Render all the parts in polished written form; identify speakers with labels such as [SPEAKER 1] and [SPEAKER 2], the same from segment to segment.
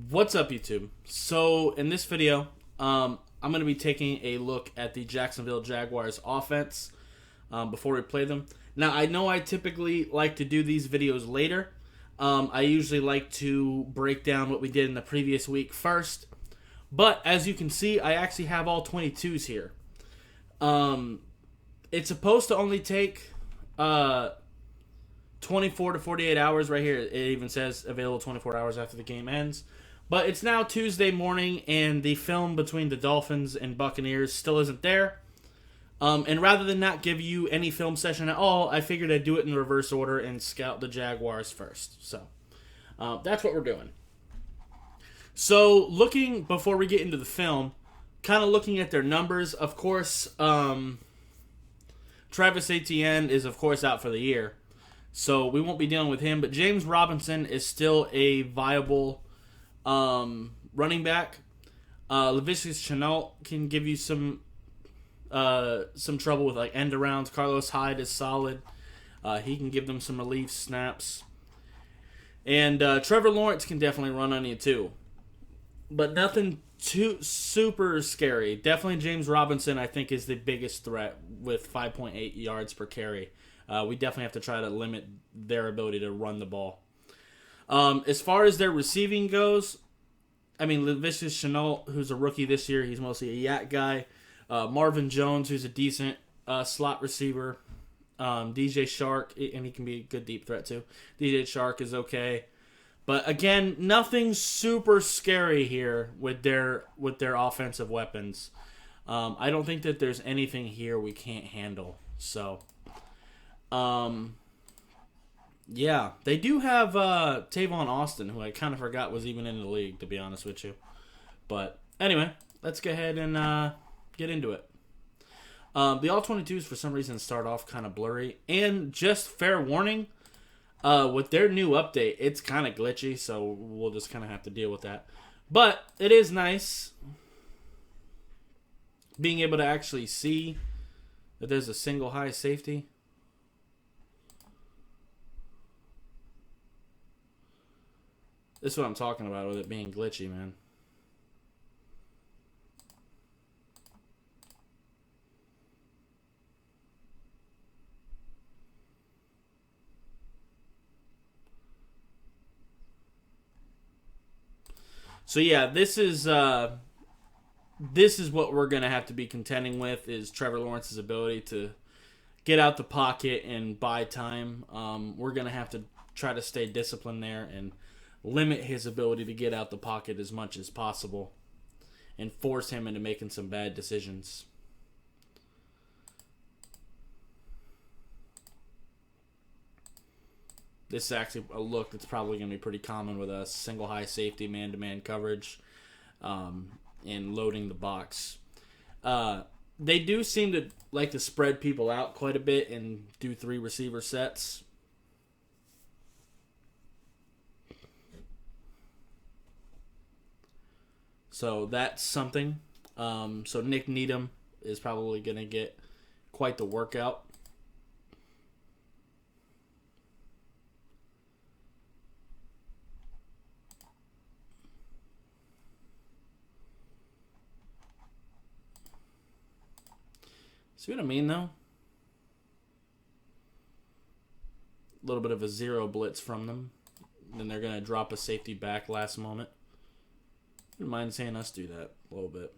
[SPEAKER 1] What's up, YouTube? So, in this video, I'm going to be taking a look at the Jacksonville Jaguars offense before we play them. Now, I know I typically like to do these videos later. I usually like to break down what we did in the previous week first. But, as you can see, I actually have all 22s here. It's supposed to only take 24 to 48 hours right here. It even says available 24 hours after the game ends. But it's now Tuesday morning, and the film between the Dolphins and Buccaneers still isn't there. And rather than not give you any film session at all, I figured I'd do it in reverse order and scout the Jaguars first. So, that's what we're doing. So, looking, before we get into the film, kind of looking at their numbers, of course, Travis Etienne is, of course, out for the year. So, we won't be dealing with him, but James Robinson is still a viable running back. Laviska Shenault can give you some trouble with like end arounds. Carlos Hyde is solid. He can give them some relief snaps. And Trevor Lawrence can definitely run on you too. But nothing too super scary. Definitely James Robinson, I think, is the biggest threat with 5.8 yards per carry. We definitely have to try to limit their ability to run the ball. As far as their receiving goes, I mean, Laviska Shenault, who's a rookie this year, he's mostly a yak guy. Marvin Jones, who's a decent slot receiver. DJ Shark, and he can be a good deep threat too. DJ Shark is okay. But again, nothing super scary here with their offensive weapons. I don't think that there's anything here we can't handle. So, yeah, they do have Tavon Austin, who I kind of forgot was even in the league, to be honest with you. But anyway, let's go ahead and get into it. The all-22s, for some reason, start off kind of blurry. And just fair warning, with their new update, it's kind of glitchy, so we'll just kind of have to deal with that. But it is nice being able to actually see that there's a single high safety. This is what I'm talking about with it being glitchy, man. So yeah, this is what we're gonna have to be contending with, is Trevor Lawrence's ability to get out the pocket and buy time. We're gonna have to try to stay disciplined there and limit his ability to get out the pocket as much as possible and force him into making some bad decisions. This is actually a look that's probably going to be pretty common with us. Single high safety, man-to-man coverage, and loading the box. They do seem to like to spread people out quite a bit and do 3 receiver sets. So that's something. So Nick Needham is probably going to get quite the workout. See what I mean, though? A little bit of a zero blitz from them. Then they're going to drop a safety back last moment. Wouldn't mind seeing us do that a little bit.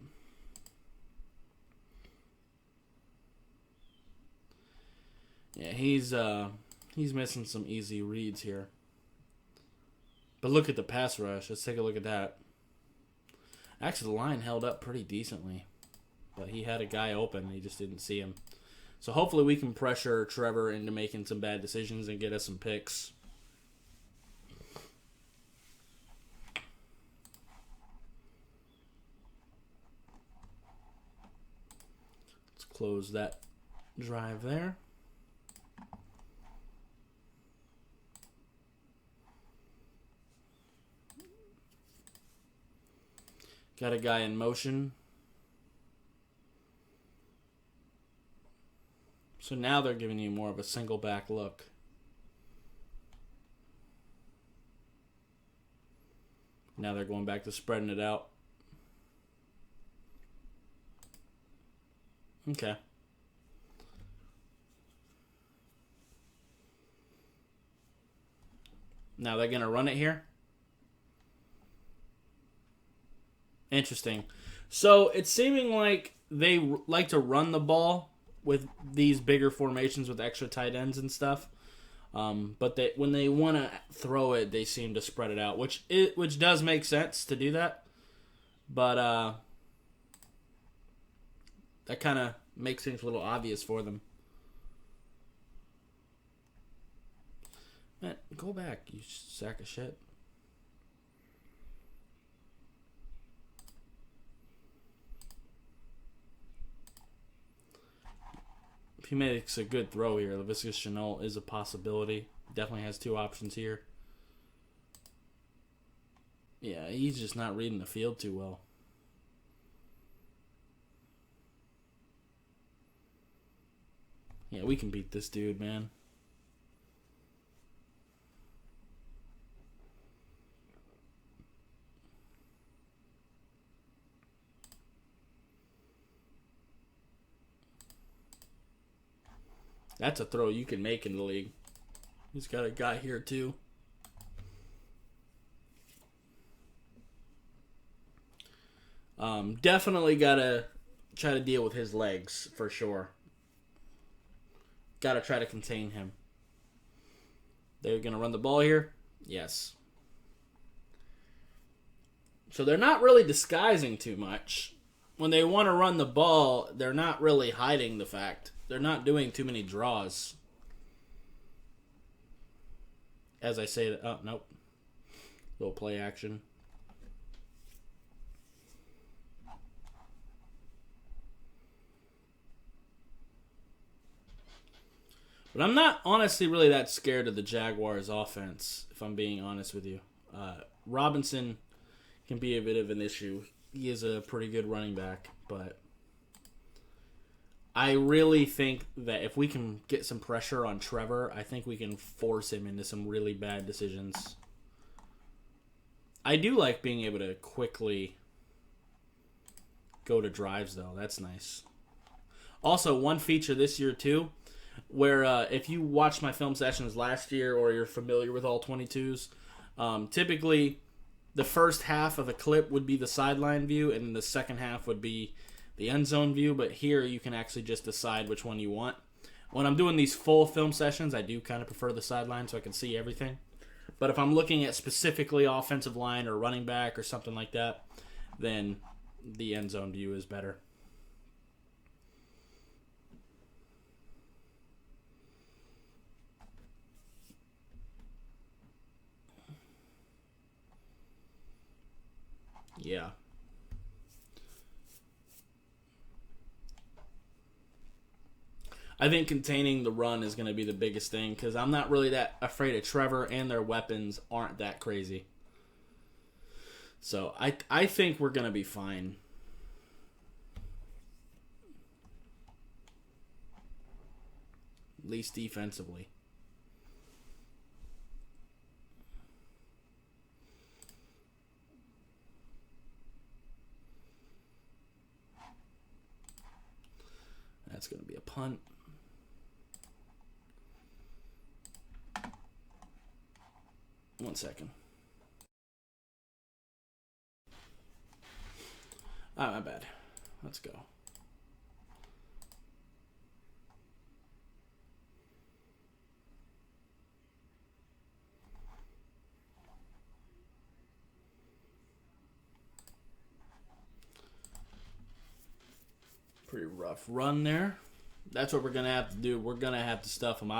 [SPEAKER 1] Yeah, he's missing some easy reads here. But look at the pass rush. Let's take a look at that. Actually, the line held up pretty decently. But he had a guy open. He just didn't see him. So hopefully we can pressure Trevor into making some bad decisions and get us some picks. Let's close that drive there. Got a guy in motion. So now they're giving you more of a single back look. Now they're going back to spreading it out. Okay. Now they're going to run it here. Interesting. So it's seeming like they like to run the ball with these bigger formations with extra tight ends and stuff. But when they want to throw it, they seem to spread it out, which does make sense to do that. But that kind of makes things a little obvious for them. Man, go back, you sack of shit. If he makes a good throw here, Laviska Shenault is a possibility. Definitely has two options here. Yeah, he's just not reading the field too well. Yeah, we can beat this dude, man. That's a throw you can make in the league. He's got a guy here, too. Definitely got to try to deal with his legs, for sure. Got to try to contain him. They're going to run the ball here? Yes. So they're not really disguising too much. When they want to run the ball, they're not really hiding the fact. They're not doing too many draws. As I say, oh, nope. Little play action. But I'm not honestly really that scared of the Jaguars offense, if I'm being honest with you. Robinson can be a bit of an issue. He is a pretty good running back, but I really think that if we can get some pressure on Trevor, I think we can force him into some really bad decisions. I do like being able to quickly go to drives, though. That's nice. Also, one feature this year, too, where if you watched my film sessions last year or you're familiar with all 22s, typically the first half of the clip would be the sideline view and the second half would be the end zone view, but here you can actually just decide which one you want. When I'm doing these full film sessions, I do kind of prefer the sideline so I can see everything. But if I'm looking at specifically offensive line or running back or something like that, then the end zone view is better. Yeah. I think containing the run is going to be the biggest thing because I'm not really that afraid of Trevor and their weapons aren't that crazy. So I think we're going to be fine. At least defensively. That's going to be a punt. One second. My bad. Let's go. Pretty rough run there. That's what we're going to have to do. We're going to have to stuff them.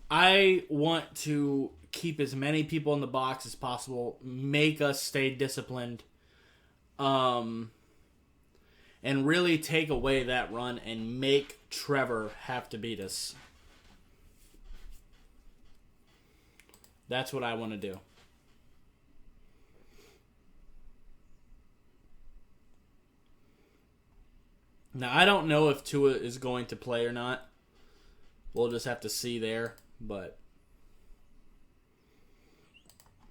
[SPEAKER 1] I want to keep as many people in the box as possible, make us stay disciplined, and really take away that run and make Trevor have to beat us. That's what I want to do. Now, I don't know if Tua is going to play or not. We'll just have to see there, but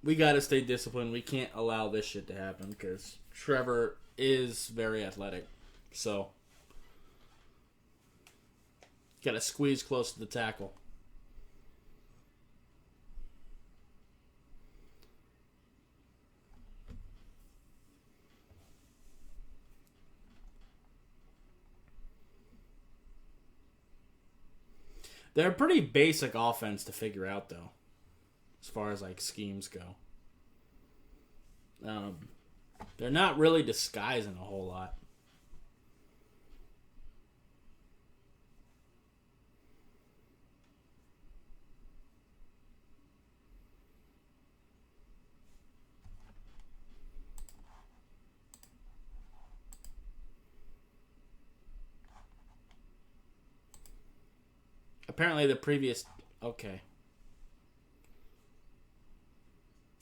[SPEAKER 1] we got to stay disciplined. We can't allow this shit to happen because Trevor is very athletic. So, got to squeeze close to the tackle. They're a pretty basic offense to figure out, though, as far as like schemes go. They're not really disguising a whole lot. Apparently the previous... Okay.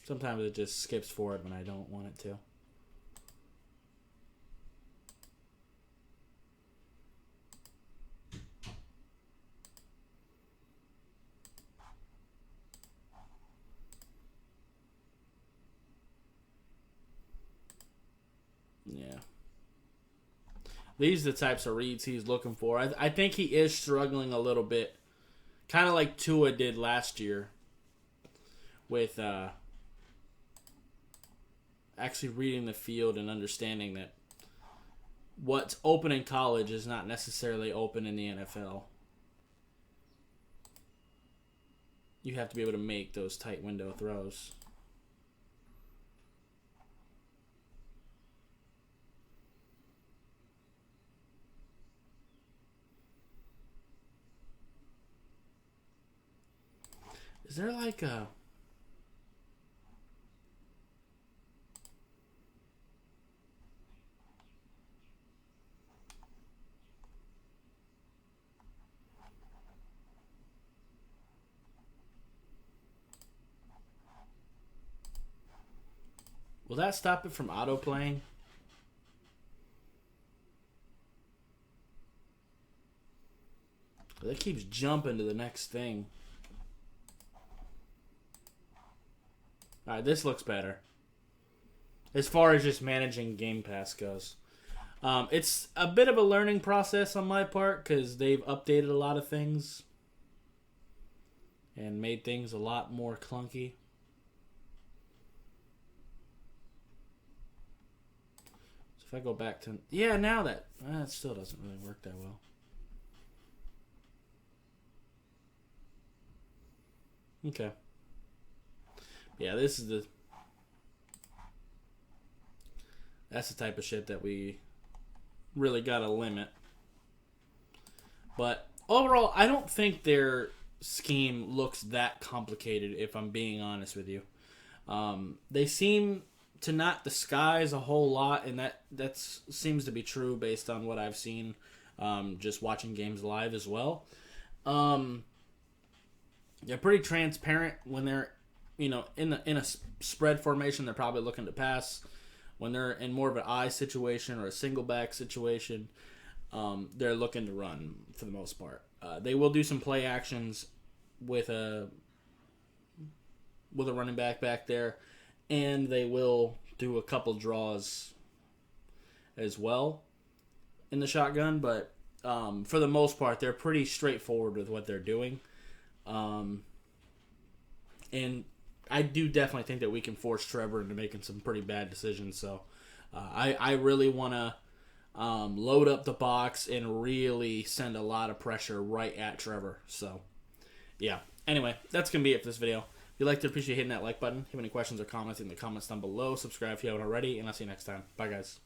[SPEAKER 1] Sometimes it just skips forward when I don't want it to. Yeah. These are the types of reads he's looking for. I think he is struggling a little bit. Kind of like Tua did last year. With actually reading the field and understanding that what's open in college is not necessarily open in the NFL. You have to be able to make those tight window throws. Is there like a... Will that stop it from auto-playing? That keeps jumping to the next thing. Alright, this looks better. As far as just managing Game Pass goes. It's a bit of a learning process on my part because they've updated a lot of things. And made things a lot more clunky. So if I go back to... Yeah, now that... it still doesn't really work that well. Okay. Yeah, this is the... That's the type of shit that we really gotta limit. But overall, I don't think their scheme looks that complicated, if I'm being honest with you. They seem to not disguise a whole lot, and that seems to be true based on what I've seen just watching games live as well. They're pretty transparent when they're, in a spread formation. They're probably looking to pass. When they're in more of an eye situation or a single back situation, they're looking to run for the most part. They will do some play actions with a running back there, and they will do a couple draws as well in the shotgun. But for the most part, they're pretty straightforward with what they're doing. And I do definitely think that we can force Trevor into making some pretty bad decisions. So I really want to load up the box and really send a lot of pressure right at Trevor. So, yeah. Anyway, that's going to be it for this video. If you'd like to, appreciate hitting that like button. If you have any questions or comments in the comments down below, subscribe if you haven't already, and I'll see you next time. Bye, guys.